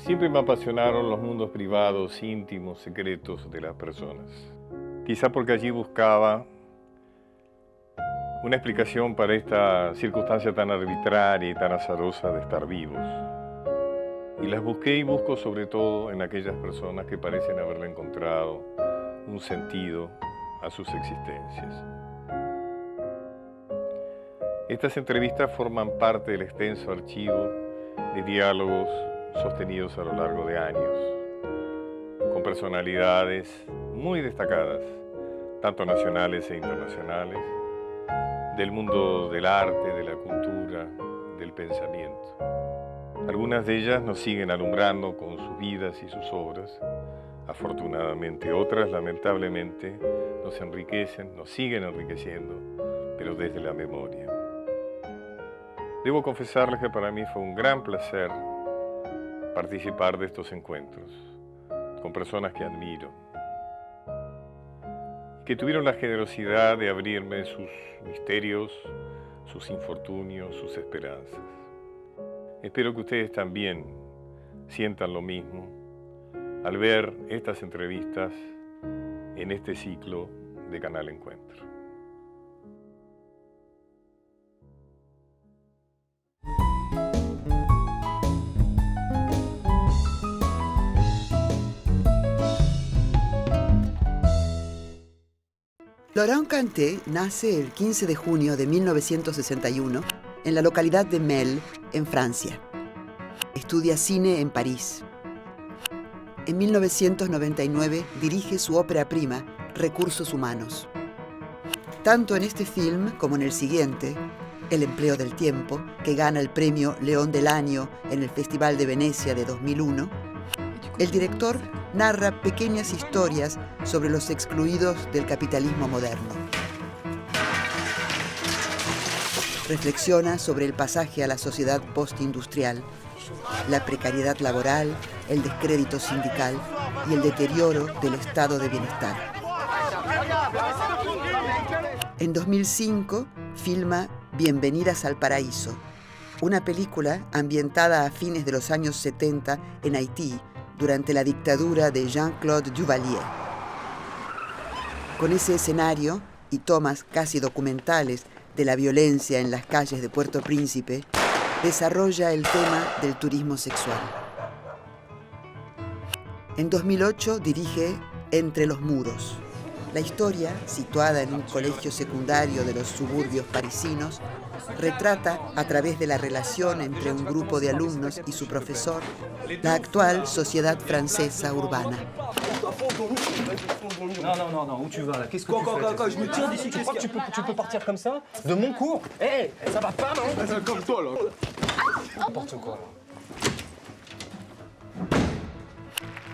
Siempre me apasionaron los mundos privados, íntimos, secretos de las personas. Quizá porque allí buscaba una explicación para esta circunstancia tan arbitraria y tan azarosa de estar vivos. Y las busqué y busco sobre todo en aquellas personas que parecen haberle encontrado un sentido a sus existencias. Estas entrevistas forman parte del extenso archivo de diálogos sostenidos a lo largo de años, con personalidades muy destacadas, tanto nacionales e internacionales, del mundo del arte, de la cultura, del pensamiento. Algunas de ellas nos siguen alumbrando con sus vidas y sus obras. Afortunadamente, otras, lamentablemente, nos enriquecen, nos siguen enriqueciendo, pero desde la memoria. Debo confesarles que para mí fue un gran placer participar de estos encuentros con personas que admiro, que tuvieron la generosidad de abrirme sus misterios, sus infortunios, sus esperanzas. Espero que ustedes también sientan lo mismo al ver estas entrevistas en este ciclo de Canal Encuentro. Laurent Cantet nace el 15 de junio de 1961 en la localidad de Melle, en Francia. Estudia cine en París. En 1999 dirige su ópera prima, Recursos Humanos. Tanto en este film como en el siguiente, El empleo del tiempo, que gana el premio León del Año en el Festival de Venecia de 2001, el director narra pequeñas historias sobre los excluidos del capitalismo moderno. Reflexiona sobre el pasaje a la sociedad postindustrial, la precariedad laboral, el descrédito sindical y el deterioro del estado de bienestar. En 2005 filma Bienvenidas al Paraíso, una película ambientada a fines de los años 70 en Haití, durante la dictadura de Jean-Claude Duvalier. Con ese escenario y tomas casi documentales de la violencia en las calles de Puerto Príncipe, desarrolla el tema del turismo sexual. En 2008 dirige Entre los muros. La historia, situada en un colegio secundario de los suburbios parisinos, retrata, a través de la relación entre un grupo de alumnos y su profesor, la actual sociedad francesa urbana. Non, où tu vas là? Qu'est-ce que tu fais? Quoi, je me tire d'ici. Tu crois que tu peux partir comme ça? De mon cours? Hé, ça va pas, non? C'est comme toi, là. N'importe quoi.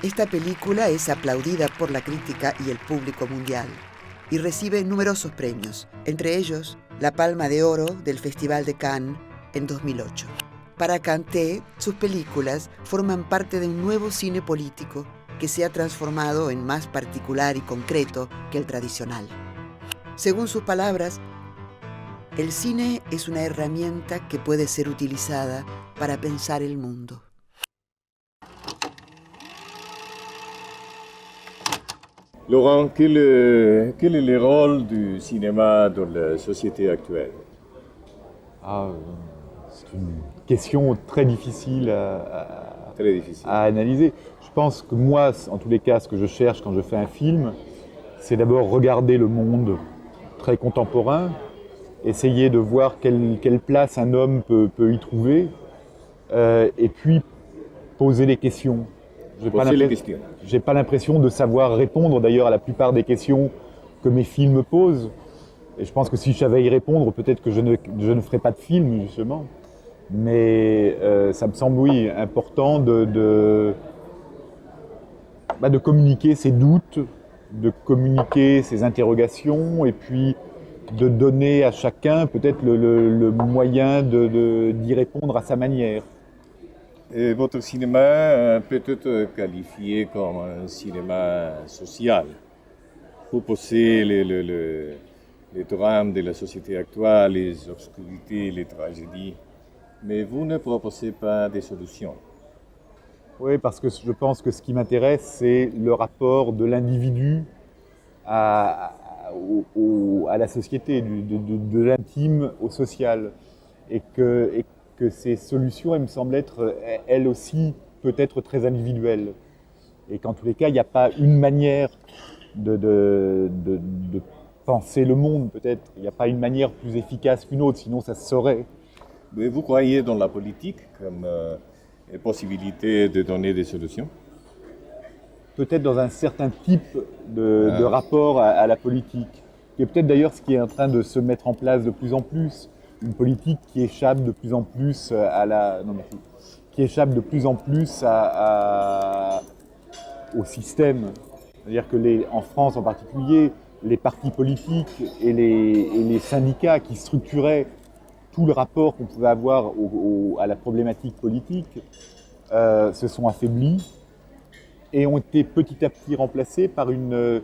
Esta película es aplaudida por la crítica y el público mundial y recibe numerosos premios, entre ellos la Palma de Oro del Festival de Cannes en 2008. Para Cantet, sus películas forman parte de un nuevo cine político que se ha transformado en más particular y concreto que el tradicional. Según sus palabras, el cine es una herramienta que puede ser utilizada para pensar el mundo. Laurent, quel est le rôle du cinéma dans la société actuelle? C'est une question très difficile à analyser. Je pense que moi, en tous les cas, ce que je cherche quand je fais un film, c'est d'abord regarder le monde très contemporain, essayer de voir quelle place un homme peut y trouver, et puis poser des questions. J'ai pas l'impression de savoir répondre d'ailleurs à la plupart des questions que mes films posent. Et je pense que si je savais y répondre, peut-être que je ne ferais pas de film, justement. Mais ça me semble, oui, important de communiquer ses doutes, de communiquer ses interrogations, et puis de donner à chacun peut-être le moyen d'y répondre à sa manière. Et votre cinéma peut être qualifié comme un cinéma social. Vous posez les drames de la société actuelle, les obscurités, les tragédies, mais vous ne proposez pas des solutions. Oui, parce que je pense que ce qui m'intéresse, c'est le rapport de l'individu à la société, de l'intime au social. Et que ces solutions, elles me semblent être, elles aussi, peut-être très individuelles. Et qu'en tous les cas, il n'y a pas une manière de penser le monde, peut-être. Il n'y a pas une manière plus efficace qu'une autre, sinon ça se saurait. Mais vous croyez dans la politique comme possibilité de donner des solutions? Peut-être dans un certain type de rapport à la politique, qui est peut-être d'ailleurs ce qui est en train de se mettre en place de plus en plus, une politique qui échappe de plus en plus qui échappe de plus en plus au système. C'est-à-dire que en France en particulier, les partis politiques et les syndicats qui structuraient tout le rapport qu'on pouvait avoir à la problématique politique se sont affaiblis et ont été petit à petit remplacés par une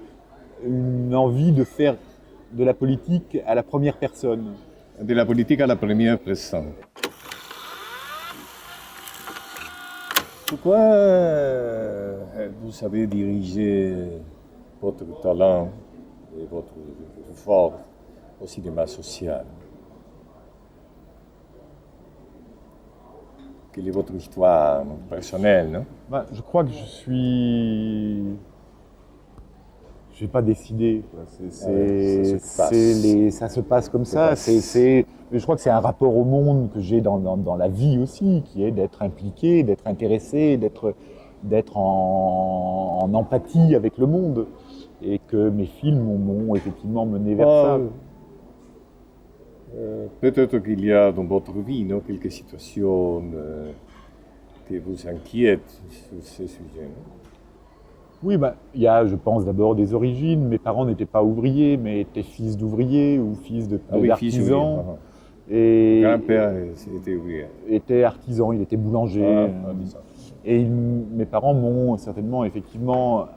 envie de faire de la politique à la première personne. De la politique à la première personne. Pourquoi vous avez dirigé votre talent et votre effort au cinéma social? Quelle est votre histoire personnelle, non? Je crois que je n'ai pas décidé. Ça se passe comme ça. Je crois que c'est un rapport au monde que j'ai dans la vie aussi, qui est d'être impliqué, d'être intéressé, d'être en empathie avec le monde. Et que mes films m'ont effectivement mené vers ça. Peut-être qu'il y a dans votre vie quelques situations qui vous inquiètent sur ces sujets. Oui, il y a, je pense, d'abord des origines. Mes parents n'étaient pas ouvriers, mais étaient fils d'ouvriers ou fils d'artisans. Et grand-père était ouvrier. Était artisan, il était boulanger. Et mes parents m'ont certainement, effectivement,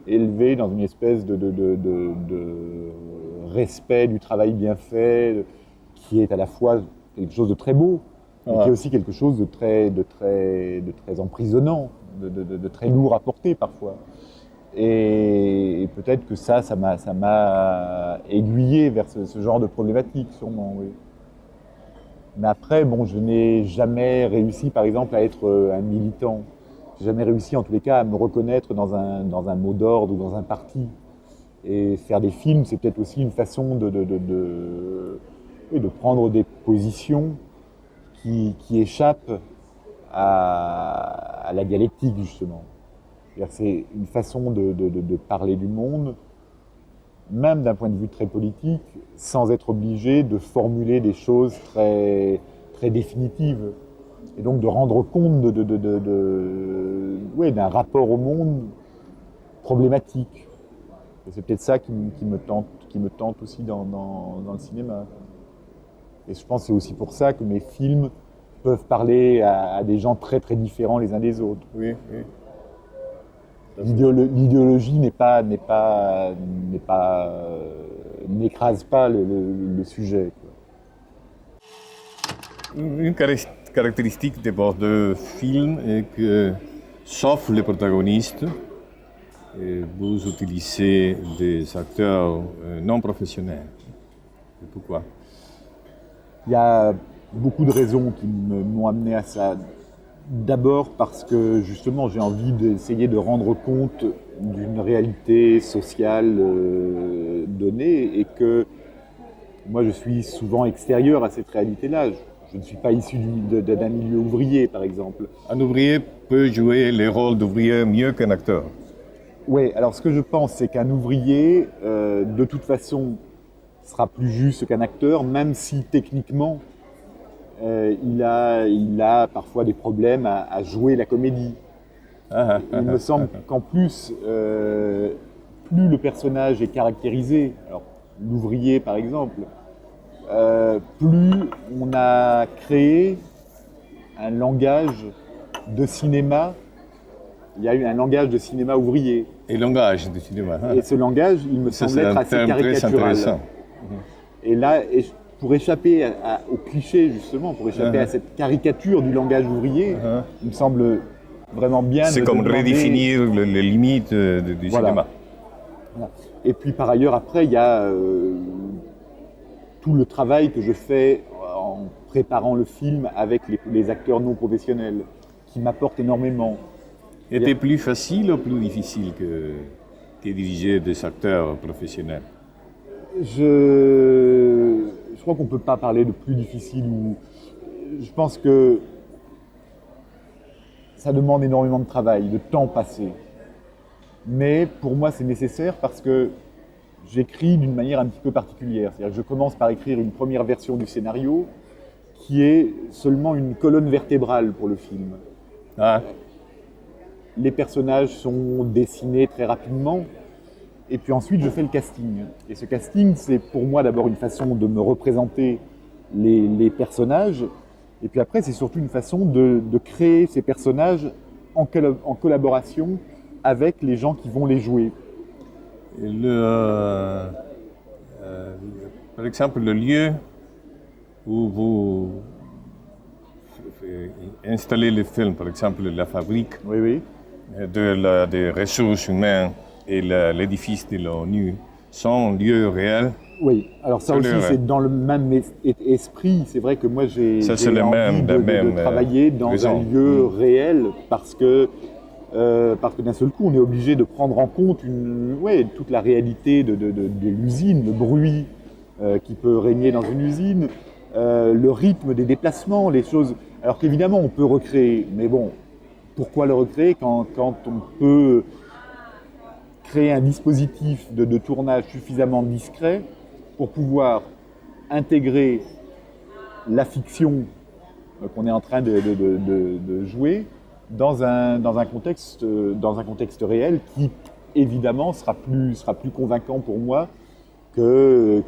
élevé dans une espèce de respect du travail bien fait, qui est à la fois quelque chose de très beau, mais qui est aussi quelque chose de très emprisonnant, de très lourd à porter parfois. Et peut-être que ça m'a aiguillé vers ce genre de problématique, sûrement, oui. Mais après, je n'ai jamais réussi, par exemple, à être un militant. J'ai jamais réussi, en tous les cas, à me reconnaître dans un mot d'ordre ou dans un parti. Et faire des films, c'est peut-être aussi une façon de prendre des positions qui échappent à la dialectique, justement. C'est une façon de parler du monde, même d'un point de vue très politique, sans être obligé de formuler des choses très, très définitives. Et donc de rendre compte d'un rapport au monde problématique. Et c'est peut-être ça qui me tente aussi dans le cinéma. Et je pense que c'est aussi pour ça que mes films peuvent parler à des gens très très différents les uns des autres. Oui, oui. L'idéologie n'écrase pas le sujet. Une caractéristique de votre film est que, sauf les protagonistes, vous utilisez des acteurs non professionnels. Et pourquoi? Il y a beaucoup de raisons qui m'ont amené à ça. D'abord parce que justement j'ai envie d'essayer de rendre compte d'une réalité sociale donnée et que moi je suis souvent extérieur à cette réalité-là. Je ne suis pas issu d'un milieu ouvrier, par exemple. Un ouvrier peut jouer les rôles d'ouvrier mieux qu'un acteur. Oui, alors ce que je pense, c'est qu'un ouvrier, de toute façon, sera plus juste qu'un acteur, même si techniquement, il a parfois des problèmes à jouer la comédie. Il me semble qu'en plus, plus le personnage est caractérisé, alors l'ouvrier par exemple, plus on a créé un langage de cinéma. Il y a eu un langage de cinéma ouvrier. Et langage de cinéma. Et ce langage, il me semble être assez caricatural. Et là, pour échapper au cliché, justement, pour échapper à cette caricature du langage ouvrier, il me semble vraiment bien. C'est comme redéfinir les limites du cinéma. Voilà. Et puis par ailleurs, après, il y a tout le travail que je fais en préparant le film avec les acteurs non professionnels, qui m'apportent énormément. Était plus facile ou plus difficile que diriger des acteurs professionnels? Je crois qu'on ne peut pas parler de plus difficile. Je pense que ça demande énormément de travail, de temps passé. Mais pour moi, c'est nécessaire parce que j'écris d'une manière un petit peu particulière. C'est-à-dire que je commence par écrire une première version du scénario qui est seulement une colonne vertébrale pour le film. Ah. Les personnages sont dessinés très rapidement et puis ensuite je fais le casting. Et ce casting, c'est pour moi d'abord une façon de me représenter les personnages et puis après c'est surtout une façon de créer ces personnages en collaboration avec les gens qui vont les jouer. Par exemple, le lieu où vous installez le film, par exemple la fabrique Oui. des ressources humaines et l'édifice de l'ONU, sont lieux réels. Oui, alors ça aussi c'est dans le même esprit. C'est vrai que moi j'ai envie de travailler dans un lieu réel parce que d'un seul coup on est obligé de prendre en compte toute la réalité de l'usine, le bruit qui peut régner dans une usine, le rythme des déplacements, les choses. Alors qu'évidemment on peut recréer, mais bon, pourquoi le recréer quand on peut créer un dispositif de tournage suffisamment discret pour pouvoir intégrer la fiction qu'on est en train de jouer dans un contexte réel qui évidemment sera plus convaincant pour moi que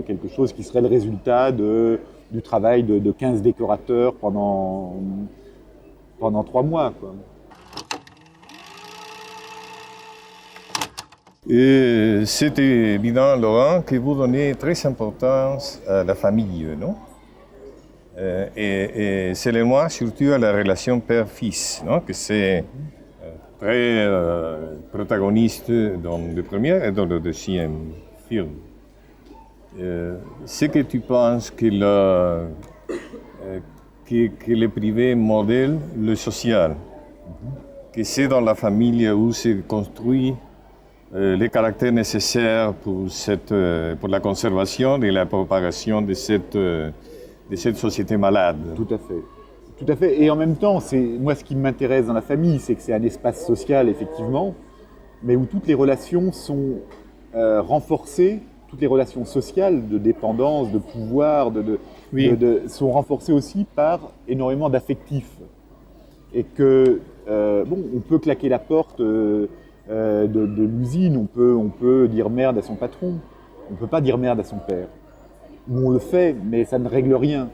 quelque chose qui serait le résultat du travail de 15 décorateurs pendant 3 mois, quoi. C'est évident, Laurent, que vous donnez très importance à la famille, non? Et selon moi, surtout à la relation père-fils, non? Que c'est très protagoniste dans le premier et dans le deuxième film. Est-ce que tu penses que le privé modèle le social, que c'est dans la famille où se construit les caractères nécessaires pour la conservation et la propagation de cette société malade? Tout à fait. Et en même temps, moi ce qui m'intéresse dans la famille, c'est que c'est un espace social, effectivement, mais où toutes les relations sont renforcées, toutes les relations sociales de dépendance, de pouvoir, sont renforcées aussi par énormément d'affectifs. Et que, on peut claquer la porte de l'usine, on peut dire merde à son patron, on ne peut pas dire merde à son père. Ou on le fait, mais ça ne règle rien.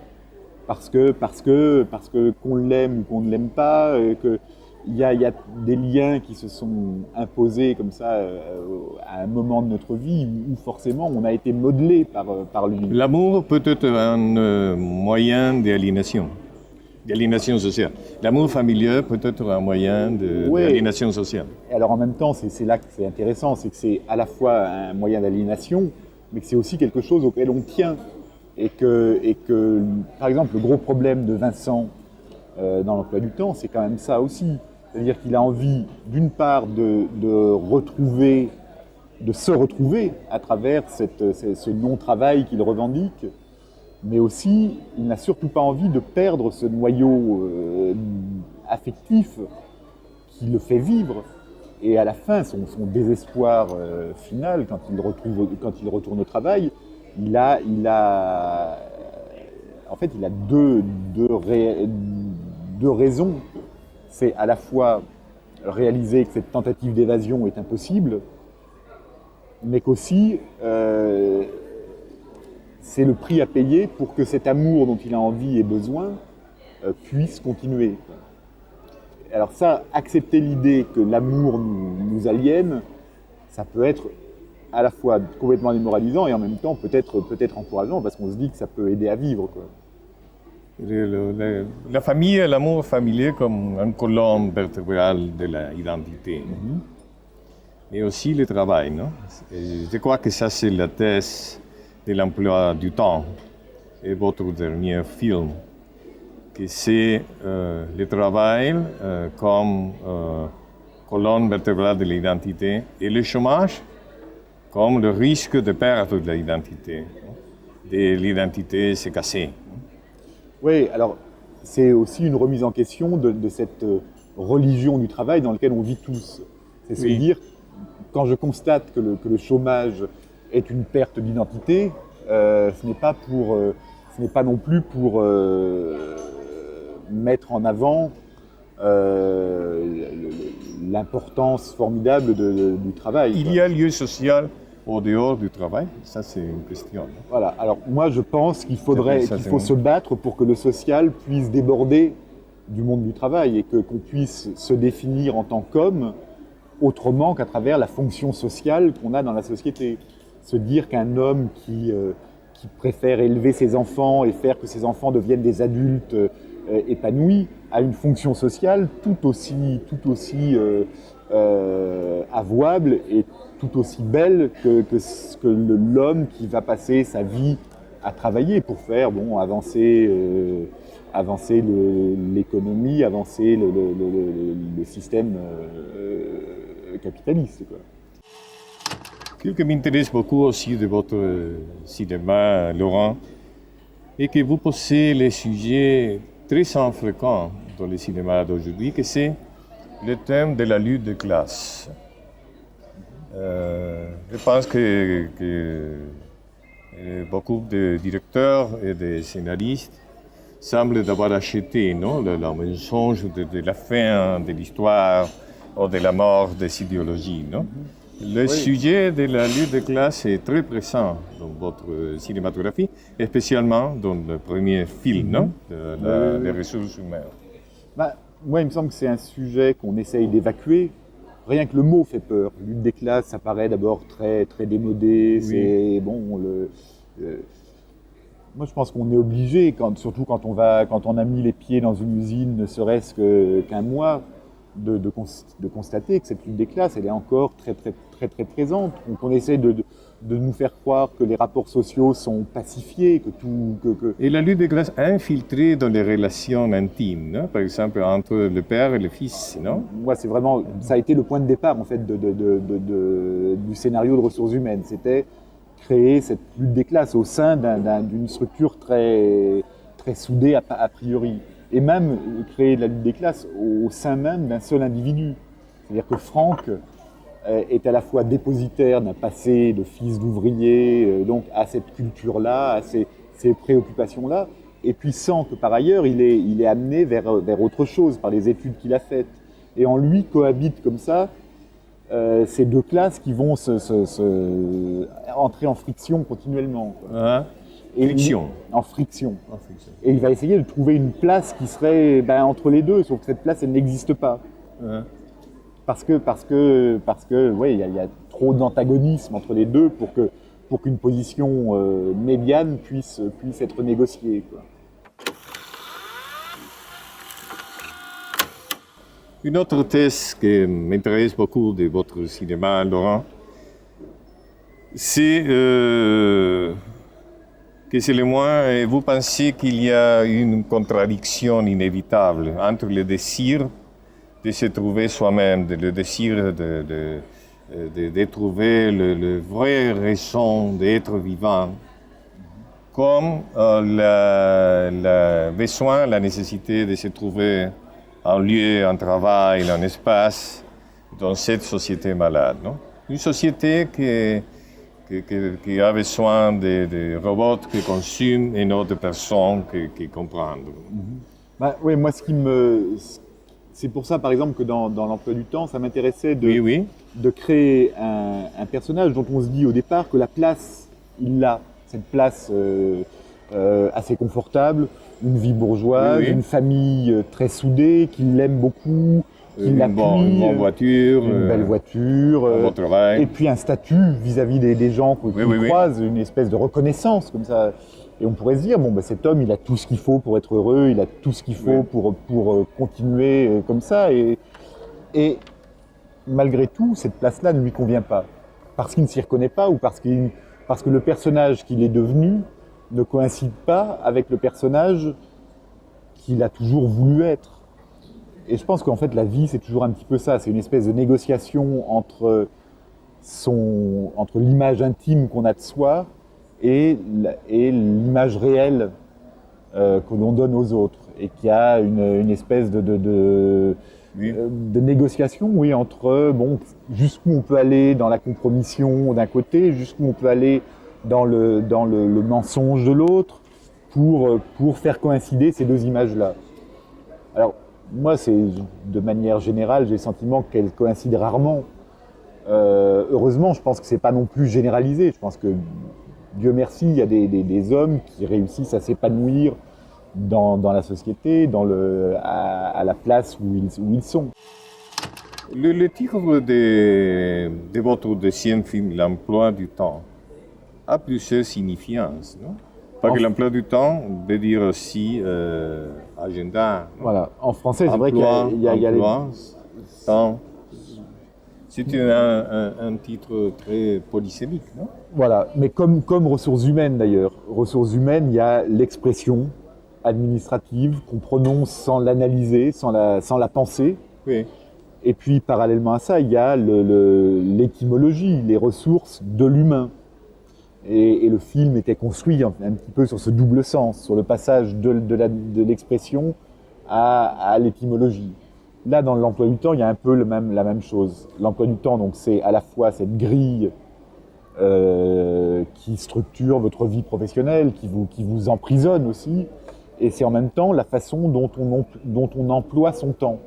Parce que qu'on l'aime ou qu'on ne l'aime pas, il y a des liens qui se sont imposés comme ça à un moment de notre vie où forcément on a été modelé par lui. L'amour peut être un moyen d'aliénation sociale. L'amour familial peut être un moyen d'aliénation sociale. Et alors en même temps, c'est là que c'est intéressant, c'est que c'est à la fois un moyen d'aliénation, mais que c'est aussi quelque chose auquel on tient. Et que, par exemple, le gros problème de Vincent dans l'emploi du temps, c'est quand même ça aussi. C'est-à-dire qu'il a envie, d'une part, de se retrouver à travers ce non-travail qu'il revendique, mais aussi, il n'a surtout pas envie de perdre ce noyau affectif qui le fait vivre. Et à la fin, son désespoir final, quand il retourne au travail, il a deux raisons. C'est à la fois réaliser que cette tentative d'évasion est impossible, mais qu'aussi c'est le prix à payer pour que cet amour dont il a envie et besoin puisse continuer. Alors ça, accepter l'idée que l'amour nous aliène, ça peut être à la fois complètement démoralisant et en même temps peut-être encourageant parce qu'on se dit que ça peut aider à vivre, quoi. La famille et l'amour familier comme une colonne vertébrale de l'identité. Mais aussi le travail, non? Et je crois que ça, c'est la thèse de l'emploi du temps et votre dernier film, que c'est le travail comme colonne vertébrale de l'identité et le chômage comme le risque de perdre de l'identité. De l'identité s'est cassée. Oui, alors c'est aussi une remise en question de cette religion du travail dans laquelle on vit tous. C'est se dire, quand je constate que le chômage est une perte d'identité, ce n'est pas non plus pour mettre en avant l'importance formidable du travail. Il y a lieu social au dehors du travail, ça c'est une question. Voilà, alors moi je pense qu'il faut se battre pour que le social puisse déborder du monde du travail et qu'on puisse se définir en tant qu'homme autrement qu'à travers la fonction sociale qu'on a dans la société. Se dire qu'un homme qui préfère élever ses enfants et faire que ses enfants deviennent des adultes épanouis a une fonction sociale tout aussi avouable et tout aussi belle que l'homme qui va passer sa vie à travailler pour faire avancer l'économie, avancer le système capitaliste, quoi. Ce qui m'intéresse beaucoup aussi de votre cinéma, Laurent, est que vous posez les sujets très infréquents dans le cinéma d'aujourd'hui, que c'est le thème de la lutte de classe. Je pense que beaucoup de directeurs et de scénaristes semblent avoir acheté le mensonge de la fin de l'histoire ou de la mort des idéologies. Non? Le sujet de la lutte de classe est très présent dans votre cinématographie, et spécialement dans le premier film, non? Les ressources humaines. Moi, il me semble que c'est un sujet qu'on essaye d'évacuer. Rien que le mot fait peur. Lutte des classes, ça paraît d'abord très, très démodé. Oui. C'est moi, je pense qu'on est obligé, surtout quand on a mis les pieds dans une usine, ne serait-ce qu'un mois, de constater que cette lutte des classes, elle est encore très, très, très, très présente. Donc, on essaie de nous faire croire que les rapports sociaux sont pacifiés, Et la lutte des classes a infiltré dans les relations intimes, non? Par exemple entre le père et le fils, non? Moi, ça a été le point de départ en fait du scénario de ressources humaines. C'était créer cette lutte des classes au sein d'une structure très, très soudée a priori. Et même créer de la lutte des classes au sein même d'un seul individu. C'est-à-dire que Franck est à la fois dépositaire d'un passé de fils d'ouvrier, donc à cette culture-là, à ces préoccupations-là, et puis sans que par ailleurs il est amené vers autre chose par les études qu'il a faites. Et en lui cohabitent comme ça ces deux classes qui vont entrer en friction continuellement, quoi. En friction. Et il va essayer de trouver une place qui serait entre les deux, sauf que cette place, elle n'existe pas. Parce que il y a trop d'antagonisme entre les deux pour qu'une position médiane puisse être négociée, quoi. Une autre thèse qui m'intéresse beaucoup de votre cinéma, Laurent, c'est que c'est le moins, vous pensez qu'il y a une contradiction inévitable entre le désir de se trouver soi-même, le désir de trouver le vrai raison d'être vivant, comme le besoin, la nécessité de se trouver un lieu, un travail, un espace dans cette société malade, non? Une société qui a besoin de robots qui consomment et non de personnes qui comprennent. Oui, moi, c'est pour ça, par exemple, que dans l'emploi du temps, ça m'intéressait de créer un personnage dont on se dit au départ que la place, il l'a. Cette place assez confortable, une vie bourgeoise, une famille très soudée, qui l'aime beaucoup, qui l'appuie, une bonne voiture, une belle voiture, un bon travail. Et puis un statut vis-à-vis des gens qu'on croise, une espèce de reconnaissance comme ça. Et on pourrait se dire, bon, cet homme, il a tout ce qu'il faut pour être heureux, il a tout ce qu'il faut pour continuer comme ça. Et malgré tout, cette place-là ne lui convient pas. Parce qu'il ne s'y reconnaît pas ou parce que le personnage qu'il est devenu ne coïncide pas avec le personnage qu'il a toujours voulu être. Et je pense qu'en fait, la vie, c'est toujours un petit peu ça. C'est une espèce de négociation entre l'image intime qu'on a de soi et l'image réelle que l'on donne aux autres. Et qu'il y a une espèce de négociation, oui, entre jusqu'où on peut aller dans la compromission d'un côté, jusqu'où on peut aller dans le mensonge de l'autre, pour faire coïncider ces deux images-là. Alors, moi, de manière générale, j'ai le sentiment qu'elles coïncident rarement. Heureusement, je pense que c'est pas non plus généralisé. Je pense que, Dieu merci, il y a des hommes qui réussissent à s'épanouir dans la société, à la place où ils sont. Le titre de votre deuxième film, L'emploi du temps, a plusieurs signifiances, non? Parce que l'emploi du temps veut dire aussi agenda. Non? Voilà. En français, c'est vrai qu'il y a temps. C'est un titre très polysémique, non? Voilà, mais comme ressources humaines d'ailleurs. Ressources humaines, il y a l'expression administrative qu'on prononce sans l'analyser, sans la penser. Oui. Et puis parallèlement à ça, il y a l'étymologie, les ressources de l'humain. Et le film était construit un petit peu sur ce double sens, sur le passage de l'expression à l'étymologie. Là, dans l'emploi du temps, il y a un peu la même chose. L'emploi du temps, donc, c'est à la fois cette grille qui structure votre vie professionnelle, qui vous emprisonne aussi, et c'est en même temps la façon dont on emploie son temps.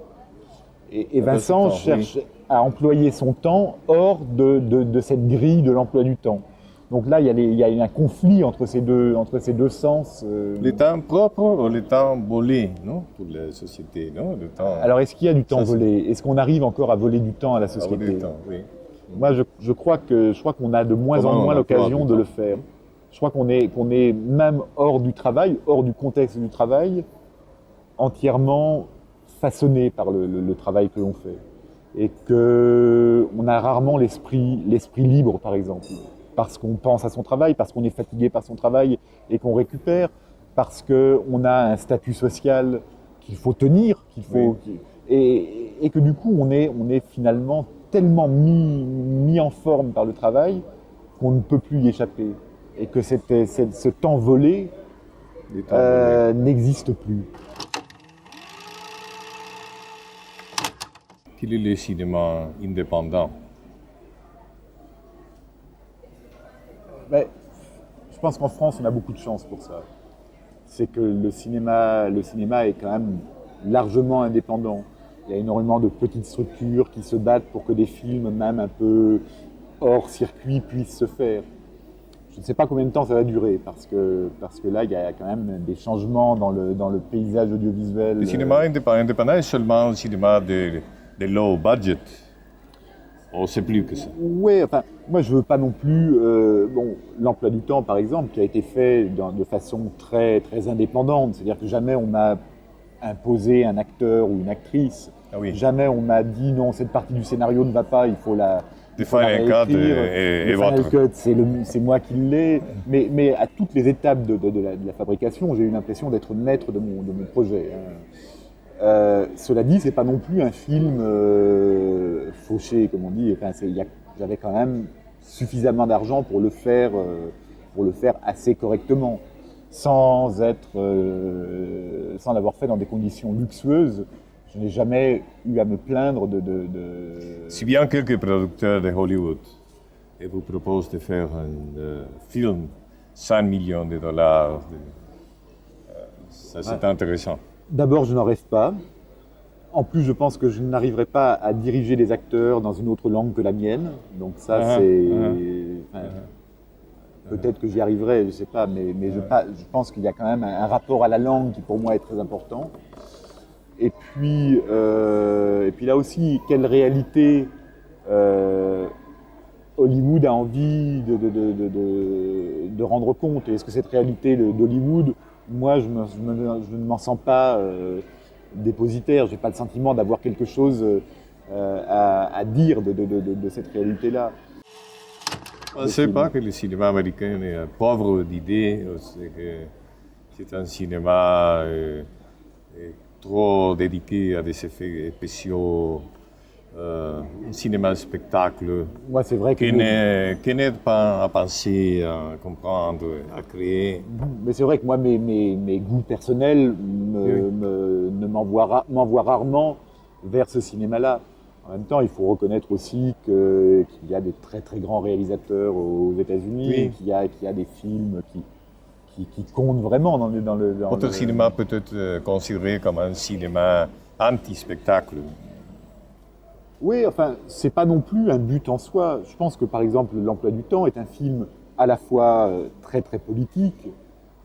Et Vincent cherche à employer son temps hors de cette grille de l'emploi du temps. Donc là, il y a un conflit entre ces deux sens. Le temps propre ou le temps volé, non, pour la société, non, le temps... Alors, est-ce qu'il y a du temps volé? Est-ce qu'on arrive encore à voler du temps à la société? Voler du temps, oui. Moi, je crois qu'on a de moins en moins l'occasion de le faire. Je crois qu'on est même hors du travail, hors du contexte du travail, entièrement façonné par le travail que l'on fait. Et qu'on a rarement l'esprit libre, par exemple. Parce qu'on pense à son travail, parce qu'on est fatigué par son travail et qu'on récupère, parce qu'on a un statut social qu'il faut tenir, et que du coup on est finalement tellement mis en forme par le travail qu'on ne peut plus y échapper. Et que ce temps volé n'existe plus. Quel est le cinéma indépendant? Mais, je pense qu'en France, on a beaucoup de chance pour ça. C'est que le cinéma est quand même largement indépendant. Il y a énormément de petites structures qui se battent pour que des films, même un peu hors circuit, puissent se faire. Je ne sais pas combien de temps ça va durer, parce que là, il y a quand même des changements dans le paysage audiovisuel. Le cinéma indépendant est seulement le cinéma de low budget. On sait plus que ça. Oui, enfin, moi je veux pas non plus... l'emploi du temps, par exemple, qui a été fait de façon très, très indépendante. C'est-à-dire que jamais on m'a imposé un acteur ou une actrice. Ah oui. Jamais on m'a dit non, cette partie du scénario ne va pas, il faut la... Le Final Cut et votre... Cut, c'est moi qui l'ai. Mais à toutes les étapes de la fabrication, j'ai eu l'impression d'être maître de mon projet. Cela dit, c'est pas non plus un film fauché, comme on dit. Enfin, j'avais quand même suffisamment d'argent pour le faire assez correctement, sans l'avoir fait dans des conditions luxueuses. Je n'ai jamais eu à me plaindre de... Si bien quelques producteurs de Hollywood vous proposent de faire un film 100 millions de dollars, ça c'est intéressant. D'abord, je n'en rêve pas. En plus, je pense que je n'arriverai pas à diriger des acteurs dans une autre langue que la mienne. Donc ça, peut-être que j'y arriverai, je ne sais pas, mais je pense qu'il y a quand même un rapport à la langue qui, pour moi, est très important. Et puis là aussi, quelle réalité Hollywood a envie de rendre compte. Et est-ce que cette réalité d'Hollywood, moi, je ne m'en sens pas dépositaire. Je n'ai pas le sentiment d'avoir quelque chose à dire de cette réalité-là. On ne sait pas que le cinéma américain est pauvre d'idées, c'est que c'est un cinéma trop dédié à des effets spéciaux, un cinéma spectacle Moi, c'est vrai que qui n'aide pas à penser, à comprendre, à créer. Mais c'est vrai que moi, mes goûts personnels m'envoient rarement vers ce cinéma-là. En même temps, il faut reconnaître aussi qu'il y a des très très grands réalisateurs aux États-Unis, Oui. qu'il y a des films qui comptent vraiment dans le Votre cinéma peut être considéré comme un cinéma anti-spectacle. Oui, enfin, c'est pas non plus un but en soi. Je pense que par exemple, L'Emploi du temps est un film à la fois très très politique,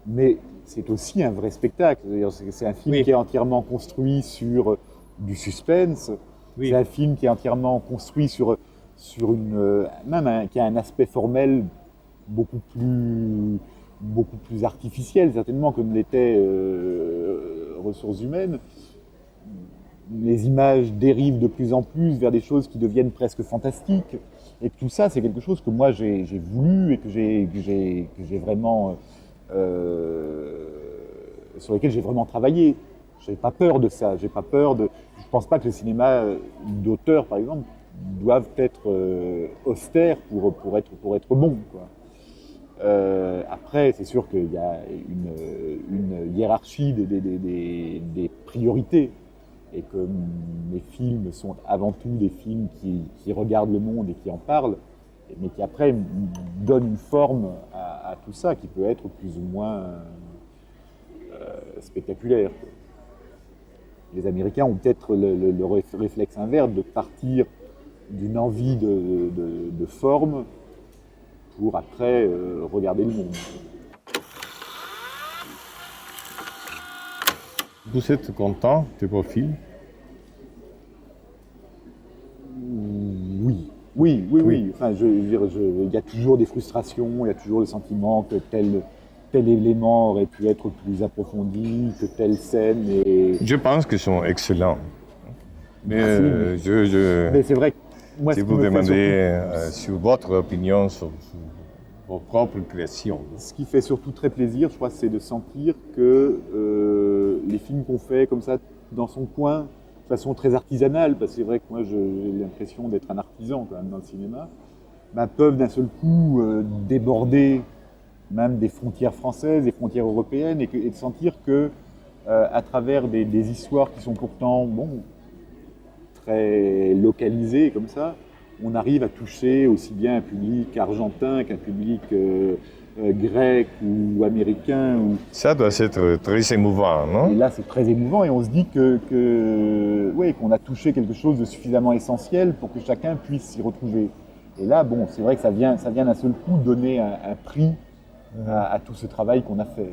mais c'est aussi un vrai spectacle. C'est-à-dire, c'est un film Oui. qui est entièrement construit sur du suspense. Oui. C'est un film qui est entièrement construit sur qui a un aspect formel beaucoup plus artificiel certainement que ne l'était Ressources humaines. Les images dérivent de plus en plus vers des choses qui deviennent presque fantastiques. Et tout ça, c'est quelque chose que moi j'ai voulu et que j'ai vraiment sur lequel j'ai vraiment travaillé. J'ai pas peur de ça. Je pense pas que le cinéma d'auteur, par exemple, doivent être austères pour être bon, quoi. Après, c'est sûr qu'il y a une hiérarchie des priorités et que mes films sont avant tout des films qui regardent le monde et qui en parlent, mais qui après donnent une forme à tout ça qui peut être plus ou moins spectaculaire. Les Américains ont peut-être le réflexe inverse de partir d'une envie de forme pour après regarder le monde. Vous êtes content de vos films? Oui. Enfin, je veux dire, il y a toujours des frustrations, il y a toujours le sentiment que tel élément aurait pu être plus approfondi, que telle scène est... Je pense qu'ils sont excellents. Mais Mais c'est vrai que moi, si ce qui vous me fait demandez sur votre opinion sur vos propres créations. Ce qui fait surtout très plaisir, je crois, c'est de sentir que les films qu'on fait comme ça, dans son coin, de façon très artisanale, parce que c'est vrai que moi j'ai l'impression d'être un artisan quand même dans le cinéma, peuvent d'un seul coup déborder même des frontières françaises, des frontières européennes, et de sentir que à travers des histoires qui sont pourtant très localisées comme ça, on arrive à toucher aussi bien un public argentin qu'un public grec ou américain. Ça doit être très émouvant, non? Et là, c'est très émouvant et on se dit qu'on a touché quelque chose de suffisamment essentiel pour que chacun puisse s'y retrouver. Et là, c'est vrai que ça vient d'un seul coup donner un prix à tout ce travail qu'on a fait.